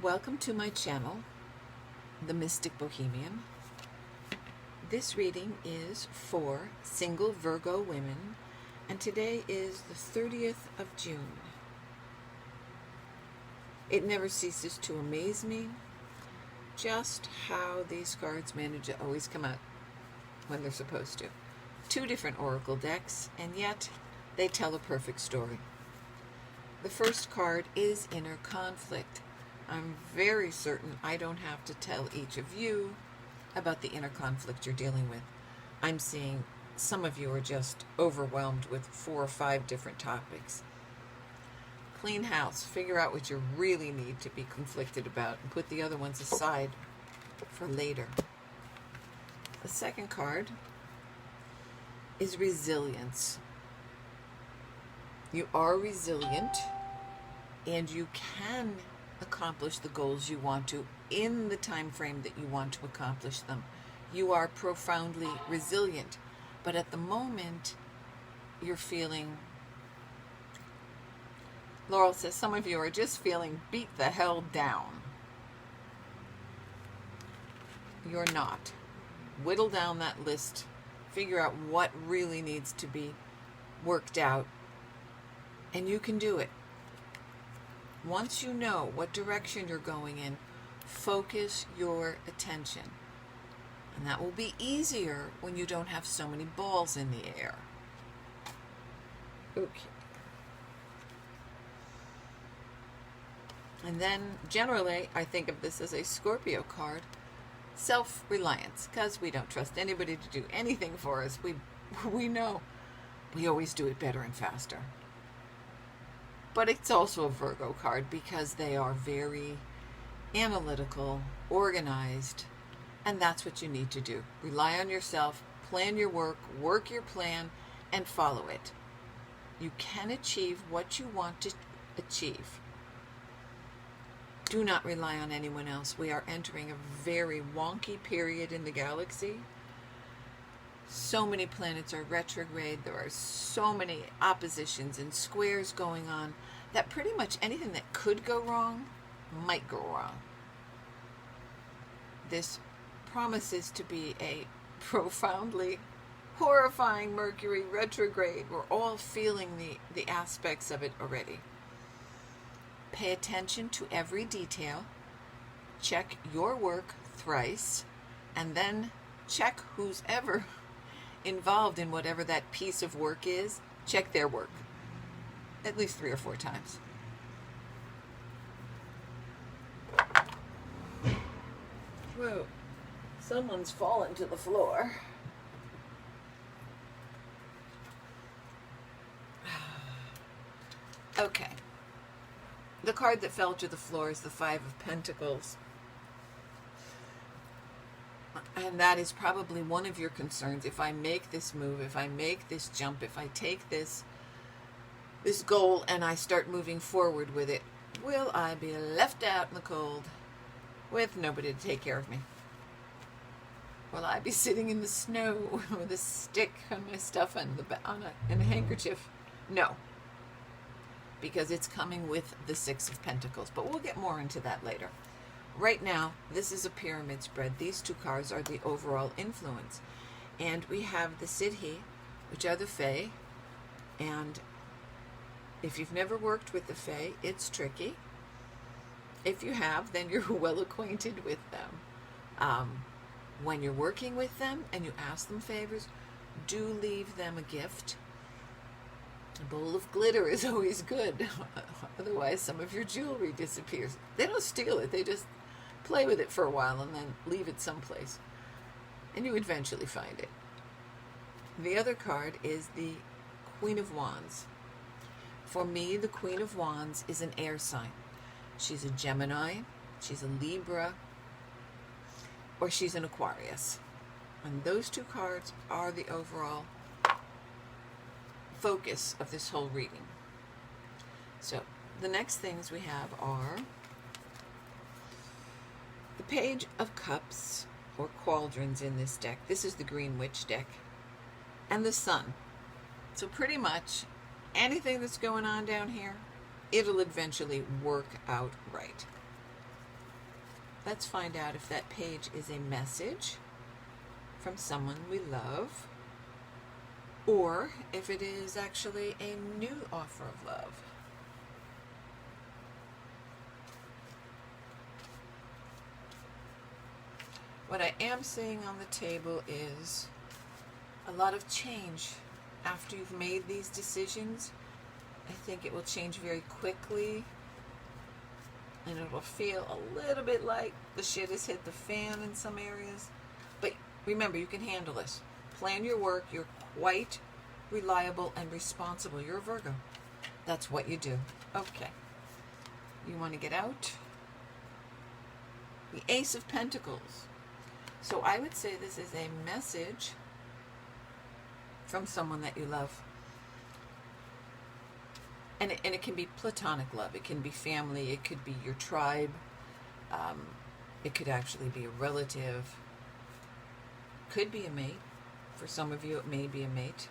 Welcome to my channel, The Mystic Bohemian. This reading is for single Virgo women, and today is the 30th of June. It never ceases to amaze me just how these cards manage to always come out when they're supposed to. Two different oracle decks, and yet they tell a perfect story. The first card is inner conflict. I'm very certain I don't have to tell each of you about the inner conflict you're dealing with. I'm seeing some of you are just overwhelmed with 4 or 5 different topics. Clean house. Figure out what you really need to be conflicted about and put the other ones aside for later. The second card is resilience. You are resilient and you can accomplish the goals you want to in the time frame that you want to accomplish them. You are profoundly resilient, but at the moment you're feeling, Laurel says, some of you are just feeling beat the hell down. You're not. Whittle down that list. Figure out what really needs to be worked out, and you can do it. Once you know what direction you're going in, focus your attention. And that will be easier when you don't have so many balls in the air. Okay. And then generally, I think of this as a Scorpio card. Self-reliance, because we don't trust anybody to do anything for us. We know we always do it better and faster. But it's also a Virgo card because they are very analytical, organized, and that's what you need to do. Rely on yourself, plan your work, work your plan, and follow it. You can achieve what you want to achieve. Do not rely on anyone else. We are entering a very wonky period in the galaxy. So many planets are retrograde. There are so many oppositions and squares going on that pretty much anything that could go wrong might go wrong. This promises to be a profoundly horrifying Mercury retrograde. We're all feeling the aspects of it already. Pay attention to every detail. Check your work thrice, and then check who's ever involved in whatever that piece of work is. Check their work at least 3 or 4 times. Whoa, someone's fallen to the floor. Okay. The card that fell to the floor is the 5 of Pentacles. And that is probably one of your concerns. If I make this move, if I make this jump, if I take this goal and I start moving forward with it, will I be left out in the cold with nobody to take care of me? Will I be sitting in the snow with a stick on my stuff and a handkerchief? No. Because it's coming with the 6 of Pentacles. But we'll get more into that later. Right now, this is a pyramid spread. These 2 cards are the overall influence. And we have the Siddhi, which are the Fae. And if you've never worked with the Fae, it's tricky. If you have, then you're well acquainted with them. When you're working with them and you ask them favors, do leave them a gift. A bowl of glitter is always good. Otherwise, some of your jewelry disappears. They don't steal it. They just play with it for a while and then leave it someplace. And you eventually find it. The other card is the Queen of Wands. For me, the Queen of Wands is an air sign. She's a Gemini, she's a Libra, or she's an Aquarius. And those 2 cards are the overall focus of this whole reading. So the next things we have are the Page of Cups, or Cauldrons in this deck. This is the Green Witch deck. And the Sun. So pretty much anything that's going on down here, it'll eventually work out right. let's find out if that page is a message from someone we love, or if it is actually a new offer of love. What I am seeing on the table is a lot of change. After you've made these decisions, I think it will change very quickly, and it will feel a little bit like the shit has hit the fan in some areas. But remember, you can handle this. Plan your work. You're quite reliable and responsible. You're a Virgo. That's what you do. Okay. You want to get out? The Ace of Pentacles. So I would say this is a message from someone that you love. And it can be platonic love. It can be family. It could be your tribe. It could actually be a relative. Could be a mate. For some of you, it may be a mate.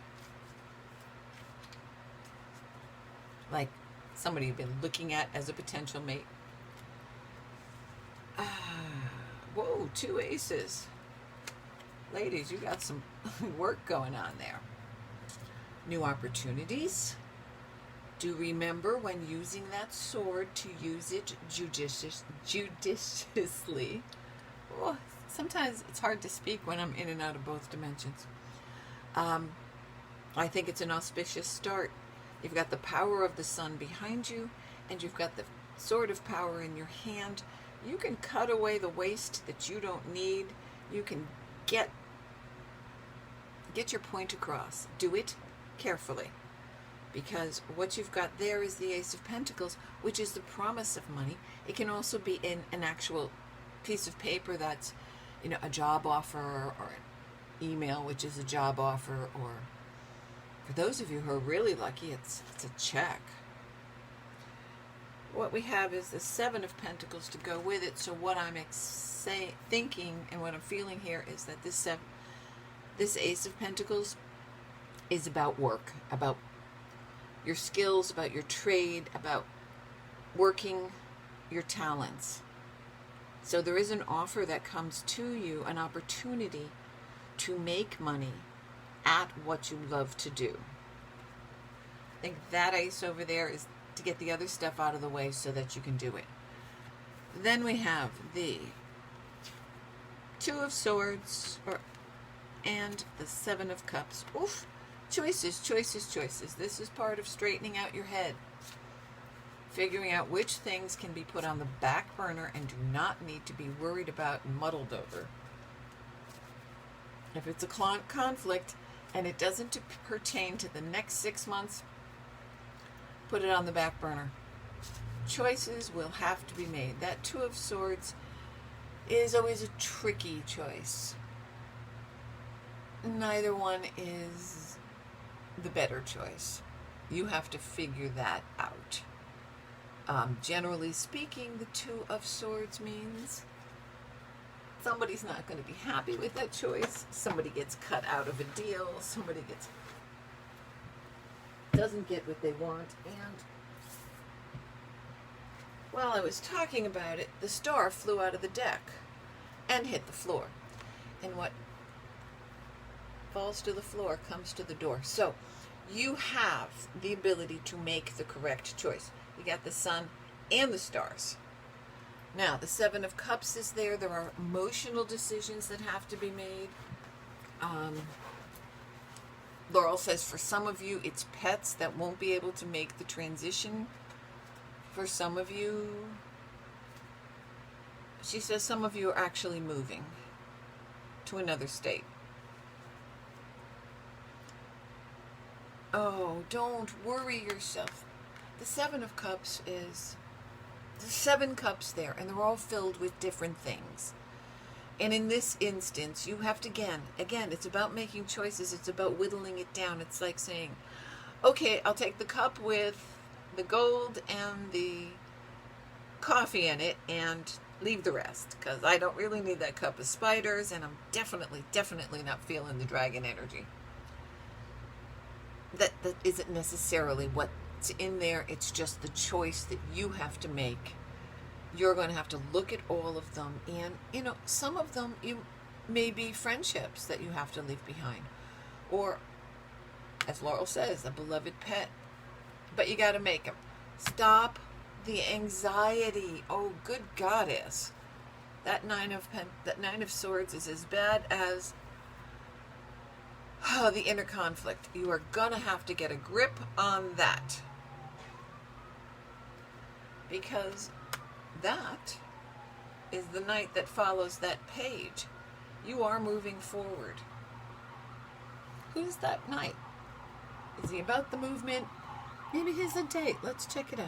Like somebody you've been looking at as a potential mate. Whoa, 2 aces. Ladies, you got some work going on there. New opportunities. Do remember when using that sword to use it judiciously. Oh, sometimes it's hard to speak when I'm in and out of both dimensions. I think it's an auspicious start. You've got the power of the sun behind you, and you've got the sword of power in your hand. You can cut away the waste that you don't need. You can get your point across. Do it carefully, because what you've got there is the Ace of Pentacles, which is the promise of money. It can also be in an actual piece of paper that's, a job offer, or an email, which is a job offer, or for those of you who are really lucky, it's a check. What we have is the 7 of Pentacles to go with it. So what I'm thinking and what I'm feeling here is that this Ace of Pentacles is about work, about your skills, about your trade, about working your talents. So there is an offer that comes to you, an opportunity to make money at what you love to do. I think that ace over there is to get the other stuff out of the way so that you can do it. Then we have the 2 of Swords and the 7 of Cups. Oof. Choices, choices, choices. This is part of straightening out your head. Figuring out which things can be put on the back burner and do not need to be worried about and muddled over. If it's a conflict and it doesn't pertain to the next 6 months, put it on the back burner. Choices will have to be made. That 2 of Swords is always a tricky choice. Neither one is the better choice. You have to figure that out. Generally speaking, the 2 of Swords means somebody's not going to be happy with that choice. Somebody gets cut out of a deal. Somebody doesn't get what they want. And while I was talking about it, the star flew out of the deck and hit the floor. And what falls to the floor comes to the door. So you have the ability to make the correct choice. You got the sun and the stars. Now, the 7 of Cups is there. There are emotional decisions that have to be made. Laurel says for some of you, it's pets that won't be able to make the transition. For some of you, she says some of you are actually moving to another state. Oh, don't worry yourself. The 7 of Cups is... There's 7 cups there, and they're all filled with different things. And in this instance, you have to, again, it's about making choices. It's about whittling it down. It's like saying, okay, I'll take the cup with the gold and the coffee in it and leave the rest, because I don't really need that cup of spiders, and I'm definitely not feeling the dragon energy. That isn't necessarily what's in there. It's just the choice that you have to make you're going to have to look at all of them. And, some of them may be friendships that you have to leave behind. Or, as Laurel says, a beloved pet. But you got to make them. Stop the anxiety. Oh, good goddess. That Nine of Swords is as bad as the inner conflict. You are going to have to get a grip on that. Because that is the knight that follows that page. You are moving forward. Who's that knight? Is he about the movement? Maybe he's a date. Let's check it out.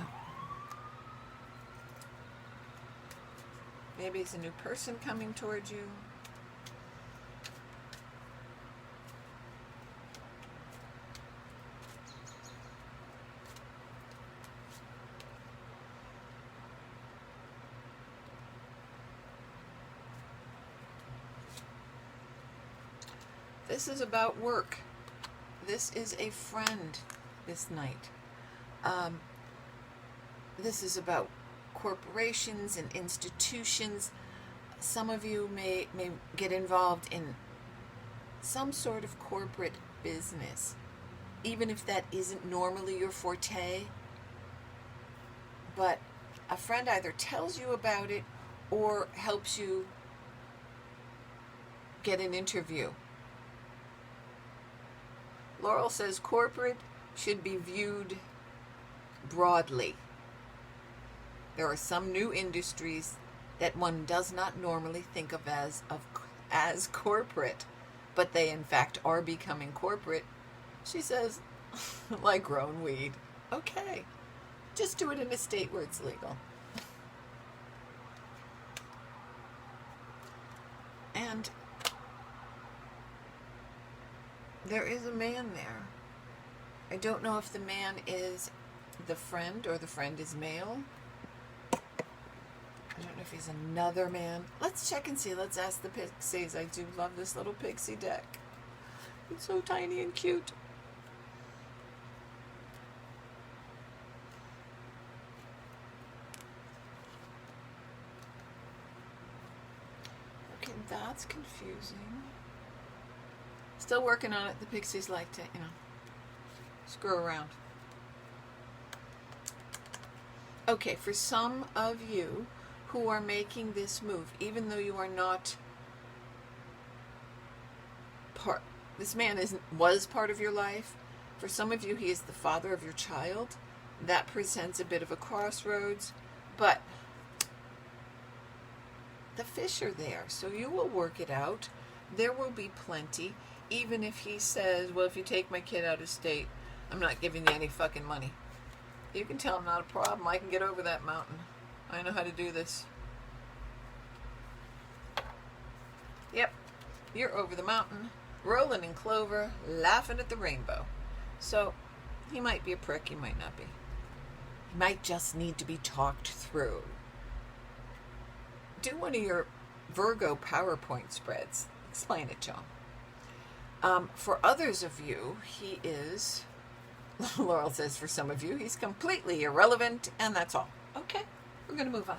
Maybe it's a new person coming towards you. This is about work. This is a friend, this night. This is about corporations and institutions. Some of you may get involved in some sort of corporate business, even if that isn't normally your forte. But a friend either tells you about it or helps you get an interview. Laurel says corporate should be viewed broadly. There are some new industries that one does not normally think of as corporate, but they in fact are becoming corporate. She says, like grown weed. Okay, just do it in a state where it's legal. And there is a man there. I don't know if the man is the friend or the friend is male. I don't know if he's another man. Let's check and see. Let's ask the pixies. I do love this little pixie deck. It's so tiny and cute. Okay, that's confusing. Still working on it. The pixies like to, screw around. Okay, for some of you who are making this move, even though you are not this man was part of your life. For some of you, he is the father of your child. That presents a bit of a crossroads, but the fish are there, so you will work it out. There will be plenty, even if he says, well, if you take my kid out of state, I'm not giving you any fucking money. You can tell him not a problem. I can get over that mountain. I know how to do this. Yep, you're over the mountain, rolling in clover, laughing at the rainbow. So, he might be a prick, he might not be. He might just need to be talked through. Do one of your Virgo PowerPoint spreads. Explain it, John. For others of you, he is, Laurel says for some of you, he's completely irrelevant, and that's all. Okay, we're going to move on.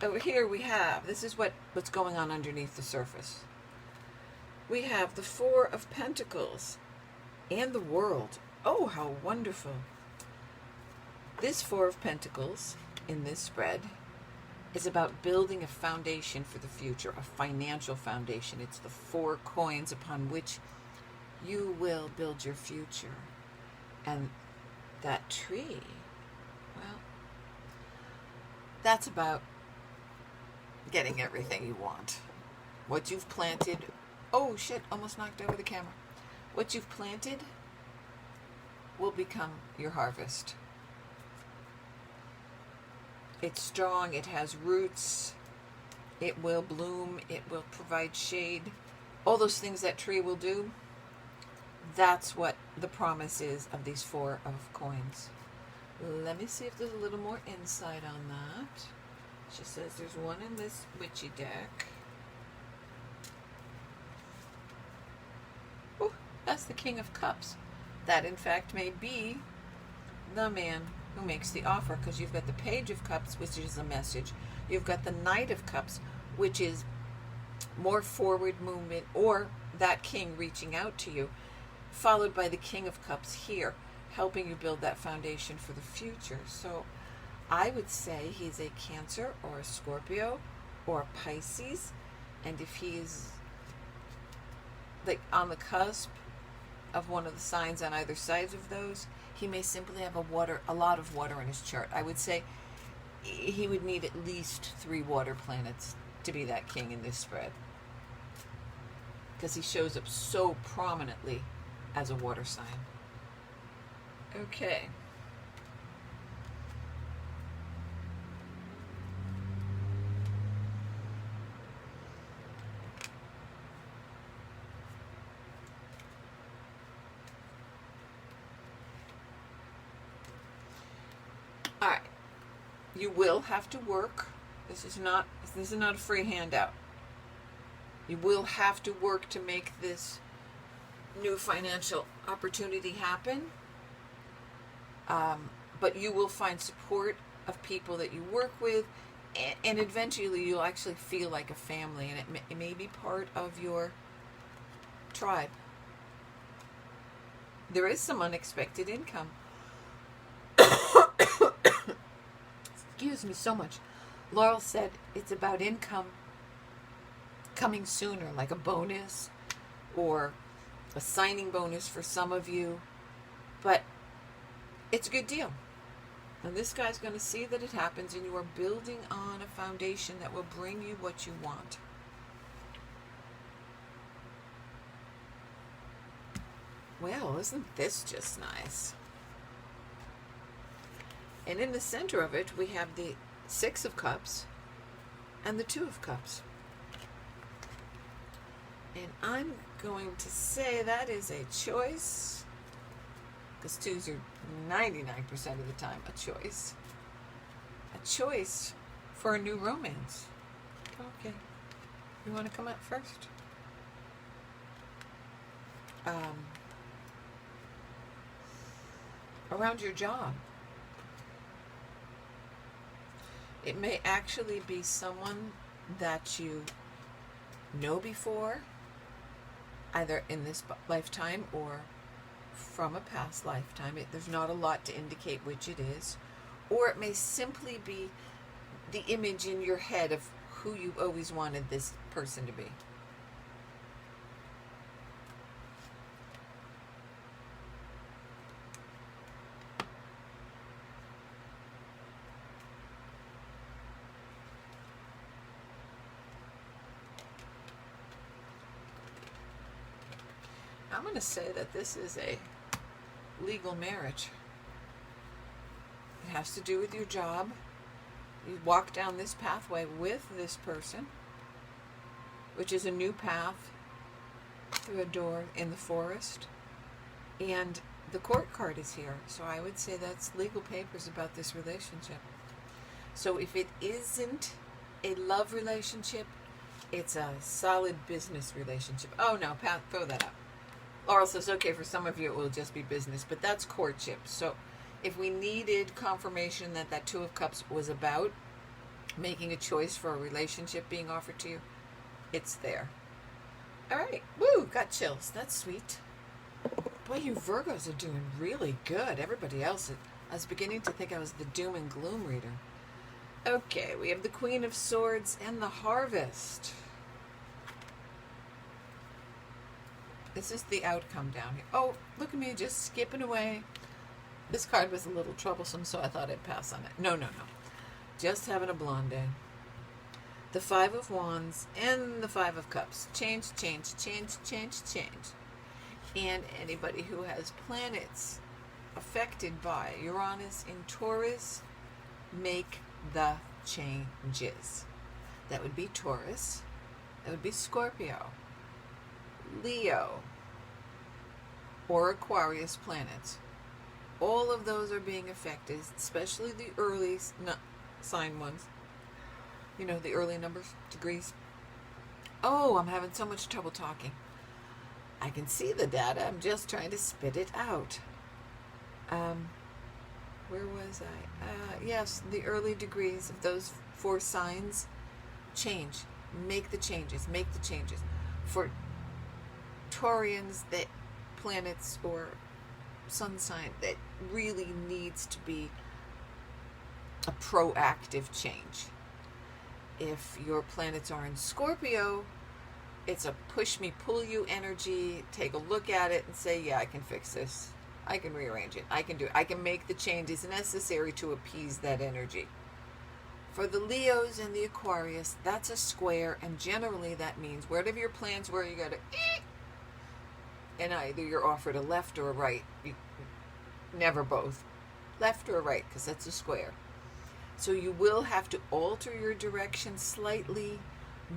Over here we have, this is what's going on underneath the surface. We have the Four of Pentacles and the World. Oh, how wonderful. This Four of Pentacles in this spread is about building a foundation for the future, a financial foundation. It's the 4 coins upon which you will build your future. And that tree, well, that's about getting everything you want. What you've planted, oh shit, almost knocked over the camera. What you've planted will become your harvest. It's strong, it has roots, it will bloom, it will provide shade. All those things that tree will do, that's what the promise is of these 4 of coins. Let me see if there's a little more insight on that. She says there's one in this witchy deck. Oh, that's the King of Cups. That, in fact, may be the man who makes the offer, because you've got the Page of Cups, which is a message. You've got the Knight of Cups, which is more forward movement, or that king reaching out to you, followed by the King of Cups here, helping you build that foundation for the future. So I would say he's a Cancer or a Scorpio or a Pisces, and if he's like on the cusp of one of the signs on either side of those, he may simply have a lot of water in his chart. I would say he would need at least 3 water planets to be that king in this spread, because he shows up so prominently as a water sign. Okay. All right. You will have to work. This is not a free handout. You will have to work to make this new financial opportunity happen. But you will find support of people that you work with, and eventually you'll actually feel like a family, and it may be part of your tribe. There is some unexpected income. Excuse me so much. Laurel said it's about income coming sooner, like a bonus or a signing bonus for some of you. But it's a good deal. And this guy's going to see that it happens, and you are building on a foundation that will bring you what you want. Well, isn't this just nice? And in the center of it, we have the 6 of Cups and the 2 of Cups. And I'm going to say that is a choice, because 2s are 99% of the time a choice. A choice for a new romance. Okay. You want to come up first? Around your job. It may actually be someone that you know before, either in this lifetime or from a past lifetime. There's not a lot to indicate which it is. Or it may simply be the image in your head of who you always wanted this person to be. I'm going to say that this is a legal marriage. It has to do with your job. You walk down this pathway with this person, which is a new path through a door in the forest. And the court card is here. So I would say that's legal papers about this relationship. So if it isn't a love relationship, it's a solid business relationship. Oh no, Pat, throw that out. Laurel says, okay, for some of you it will just be business, but that's courtship. So if we needed confirmation that that 2 of Cups was about making a choice for a relationship being offered to you, it's there. All right. Woo, got chills. That's sweet. Boy, you Virgos are doing really good. Everybody else, I was beginning to think I was the doom and gloom reader. Okay, we have the Queen of Swords and the Harvest. This is the outcome down here. Oh, look at me just skipping away. This card was a little troublesome, so I thought I'd pass on it. No. Just having a blonde day. The 5 of Wands and the 5 of Cups. Change. And anybody who has planets affected by Uranus in Taurus, make the changes. That would be Taurus. That would be Scorpio, Leo, or Aquarius planets. All of those are being affected, especially the early sign ones. You know, the early numbers, degrees. Oh, I'm having so much trouble talking. I can see the data. I'm just trying to spit it out. where was I? Yes, the early degrees of those 4 signs. Change. Make the changes. Make the changes. For Taurians, that planets or sun sign, that really needs to be a proactive change. If your planets are in Scorpio, it's a push me, pull you energy. Take a look at it and say, yeah, I can fix this. I can rearrange it. I can do it. I can make the changes necessary to appease that energy. For the Leos and the Aquarius, that's a square, and generally that means wherever your plans were, you got to, and either you're offered a left or a right. Never both. Left or right, because that's a square. So you will have to alter your direction slightly,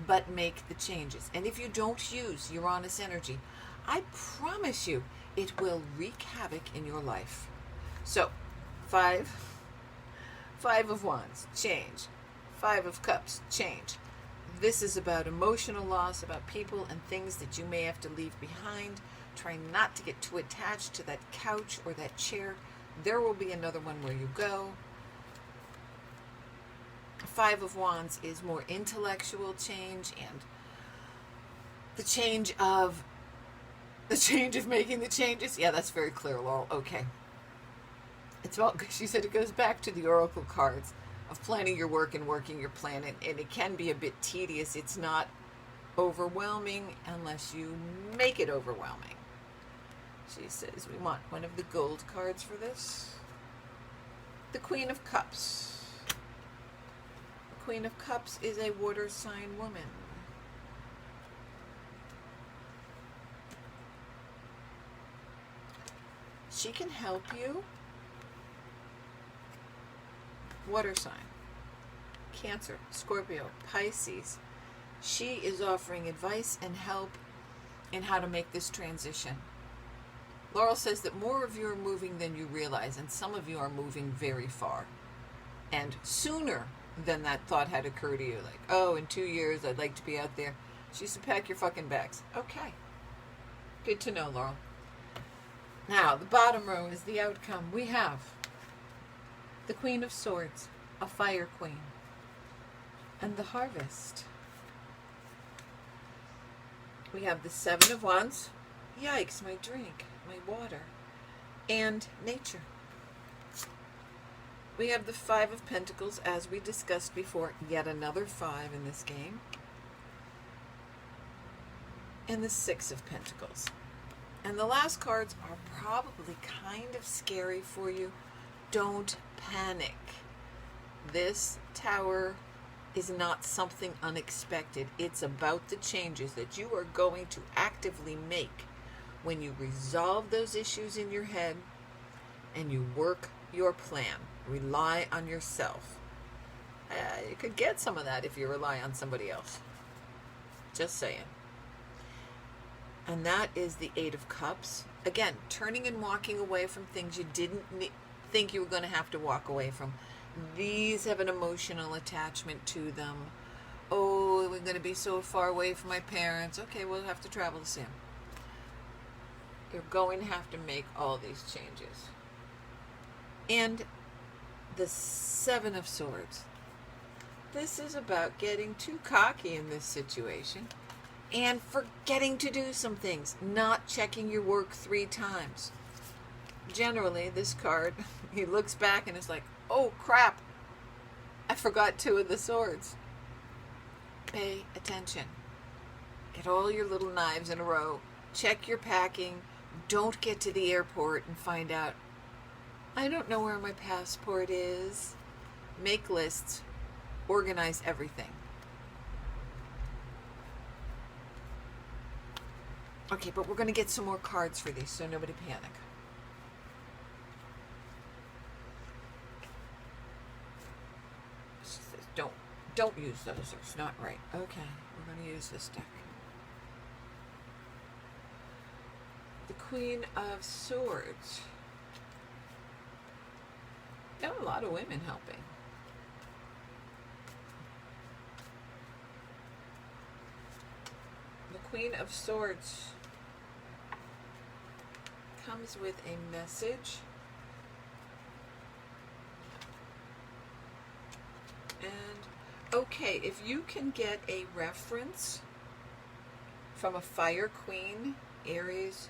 but make the changes. And if you don't use Uranus energy, I promise you, it will wreak havoc in your life. So, 5 of Wands, change. 5 of Cups, change. This is about emotional loss, about people and things that you may have to leave behind. Try not to get too attached to that couch or that chair. There will be another one where you go. 5 of Wands is more intellectual change, and the change of making the changes. Yeah, that's very clear, Laurel. Okay. It's all, she said it goes back to the oracle cards of planning your work and working your plan, and it can be a bit tedious. It's not overwhelming unless you make it overwhelming. She says we want one of the gold cards for this. The Queen of Cups. The Queen of Cups is a water sign woman. She can help you. Water sign. Cancer, Scorpio, Pisces. She is offering advice and help in how to make this transition. Laurel says that more of you are moving than you realize, and some of you are moving very far. And sooner than that thought had occurred to you, like, oh, in 2 years I'd like to be out there. She said, pack your fucking bags. Okay. Good to know, Laurel. Now, the bottom row is the outcome. We have the Queen of Swords, a fire queen, and the Harvest. We have the 7 of Wands. Yikes, my drink, my water, and nature. We have the 5 of Pentacles, as we discussed before, yet another 5 in this game, and the 6 of Pentacles. And the last cards are probably kind of scary for you. Don't panic. This Tower is not something unexpected. It's about the changes that you are going to actively make when you resolve those issues in your head and you work your plan. Rely on yourself. You could get some of that if you rely on somebody else. Just saying. And that is the 8 of Cups. Again, turning and walking away from things you didn't think you were going to have to walk away from. These have an emotional attachment to them. Oh, we're going to be so far away from my parents. Okay, we'll have to travel the same. You're going to have to make all these changes. And the 7 of Swords. This is about getting too cocky in this situation and forgetting to do some things, not checking your work 3 times. Generally, this card, he looks back and is like, oh crap, I forgot 2 of the swords. Pay attention. Get all your little knives in a row. Check your packing. Don't get to the airport and find out, I don't know where my passport is. Make lists. Organize everything. Okay, but we're going to get some more cards for these, so nobody panic. She says, don't use those. It's not right. Okay, we're going to use this deck. The Queen of Swords. Got a lot of women helping. The Queen of Swords comes with a message Okay, if you can get a reference from a fire queen, Aries,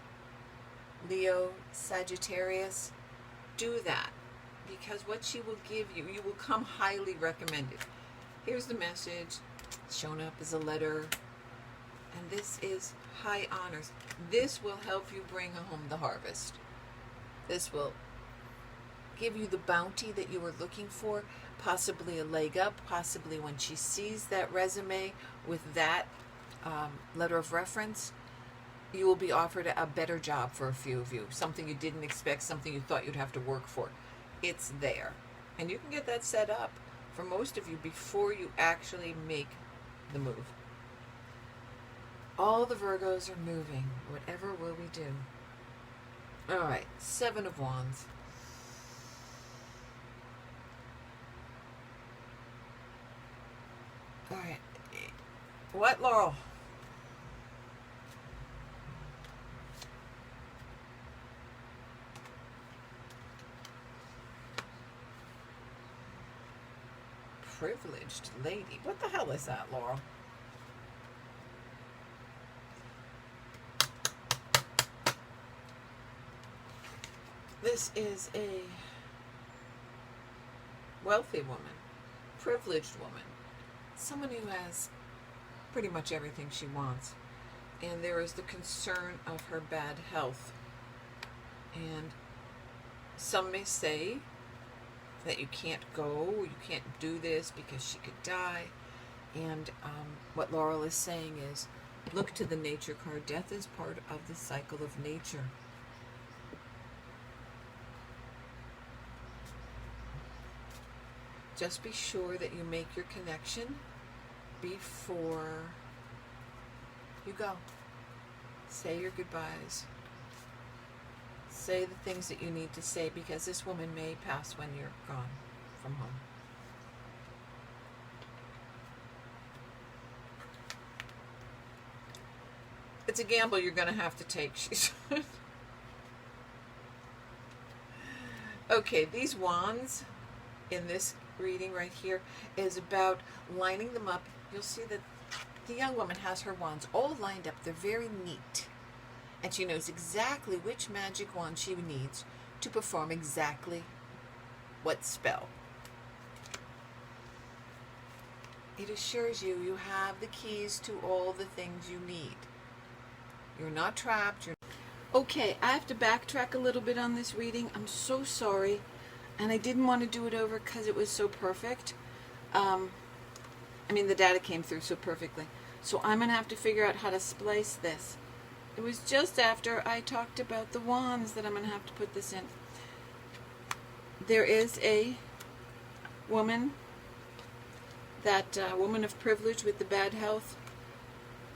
Leo, Sagittarius, do that. Because what she will give you, you will come highly recommended. Here's the message, shown up as a letter. And this is high honors. This will help you bring home the harvest. This will give you the bounty that you were looking for, possibly a leg up, possibly when she sees that resume with that letter of reference, you will be offered a better job for a few of you, something you didn't expect, something you thought you'd have to work for. It's there. And you can get that set up for most of you before you actually make the move. All the Virgos are moving. Whatever will we do? All right, 7 of Wands. All right. What, Laurel? Privileged lady. What the hell is that, Laurel? This is a wealthy woman, privileged woman, someone who has pretty much everything she wants. And there is the concern of her bad health. And some may say that you can't go, you can't do this because she could die. And what Laurel is saying is, look to the nature card. Death is part of the cycle of nature. Just be sure that you make your connection before you go. Say your goodbyes. Say the things that you need to say, because this woman may pass when you're gone from home. It's a gamble you're going to have to take, she said. Okay, these wands in this reading right here is about lining them up. You'll see that the young woman has her wands all lined up. They're very neat. And she knows exactly which magic wand she needs to perform exactly what spell. It assures you you have the keys to all the things you need. You're not trapped. Okay, I have to backtrack a little bit on this reading. I'm so sorry. And I didn't want to do it over because it was so perfect. The data came through so perfectly. So I'm going to have to figure out how to splice this. It was just after I talked about the wands that I'm going to have to put this in. There is a woman, that woman of privilege with the bad health.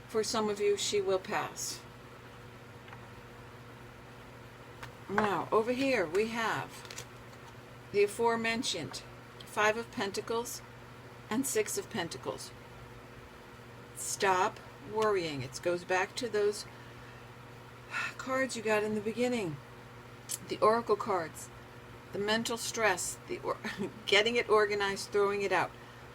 For some of you, she will pass. Now, over here we have the aforementioned 5 of Pentacles and 6 of Pentacles. Stop worrying. It goes back to those cards you got in the beginning. The oracle cards. The mental stress. Getting it organized, throwing it out.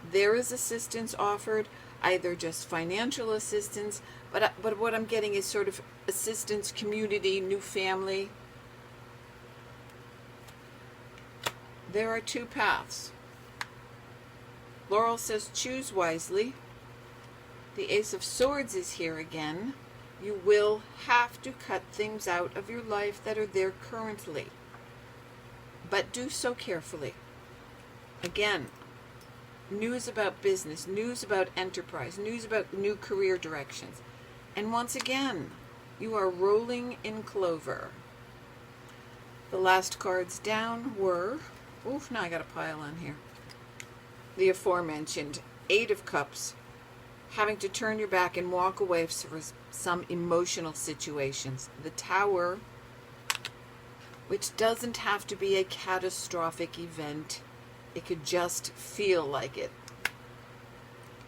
There is assistance offered, either just financial assistance, but what I'm getting is sort of assistance, community, new family. There are 2 paths. Laurel says choose wisely. The Ace of Swords is here again. You will have to cut things out of your life that are there currently. But do so carefully. Again, news about business, news about enterprise, news about new career directions. And once again, you are rolling in clover. The last cards down were... Oof, now I got a pile on here. The aforementioned 8 of Cups, having to turn your back and walk away for some emotional situations. The Tower, which doesn't have to be a catastrophic event. It could just feel like it.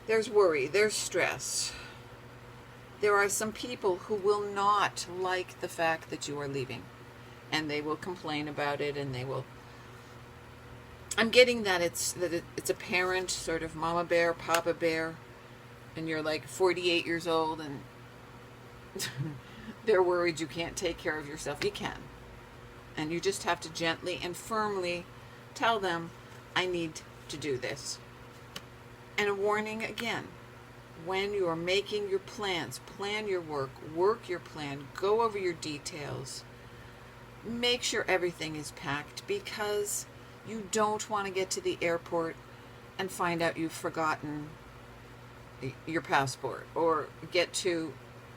There's worry, there's stress. There are some people who will not like the fact that you are leaving. And they will complain about it, and they will I'm getting that it's a parent, sort of mama bear, papa bear, and you're like 48 years old and they're worried you can't take care of yourself. You can. And you just have to gently and firmly tell them, I need to do this. And a warning again, when you are making your plans, plan your work your plan, go over your details, make sure everything is packed, because you don't want to get to the airport and find out you've forgotten your passport, or get to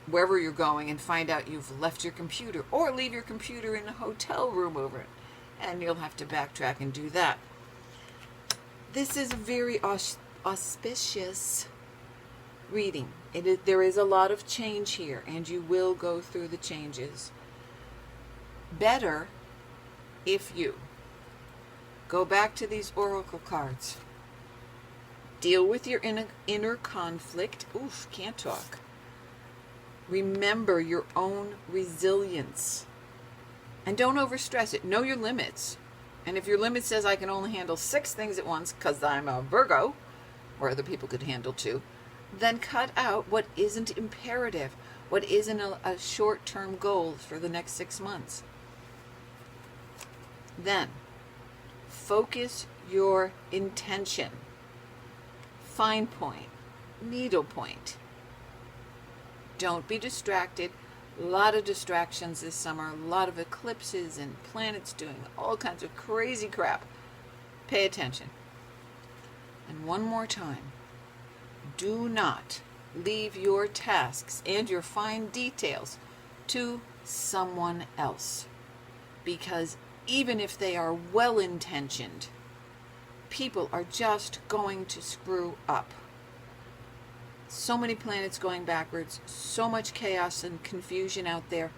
wherever you're going and find out you've left your computer, or leave your computer in a hotel room over it, and you'll have to backtrack and do that. This is a very auspicious reading. There is a lot of change here, and you will go through the changes. Better if you go back to these oracle cards. Deal with your inner conflict. Oof, can't talk. Remember your own resilience. And don't overstress it. Know your limits. And if your limit says I can only handle 6 things at once because I'm a Virgo, or other people could handle 2, then cut out what isn't imperative, what isn't a short-term goal for the next 6 months. Then, focus your intention. Fine point, needle point. Don't be distracted. A lot of distractions this summer, a lot of eclipses and planets doing all kinds of crazy crap. Pay attention. And one more time, do not leave your tasks and your fine details to someone else. Because even if they are well-intentioned, people are just going to screw up. So many planets going backwards, so much chaos and confusion out there.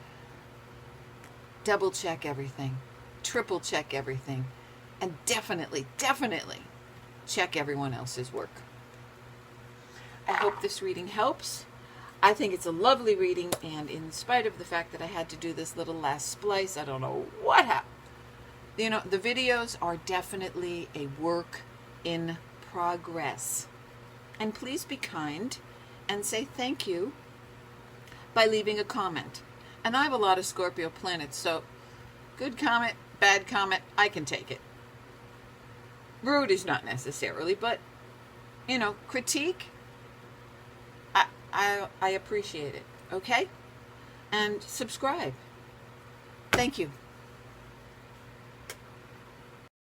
Double check everything, triple check everything, and definitely check everyone else's work. I hope this reading helps. I think it's a lovely reading, and in spite of the fact that I had to do this little last splice, I don't know what happened. You know, the videos are definitely a work in progress. And please be kind and say thank you by leaving a comment. And I have a lot of Scorpio planets, so good comment, bad comment, I can take it. Rude is not necessarily, but, you know, critique, I appreciate it, okay? And subscribe. Thank you.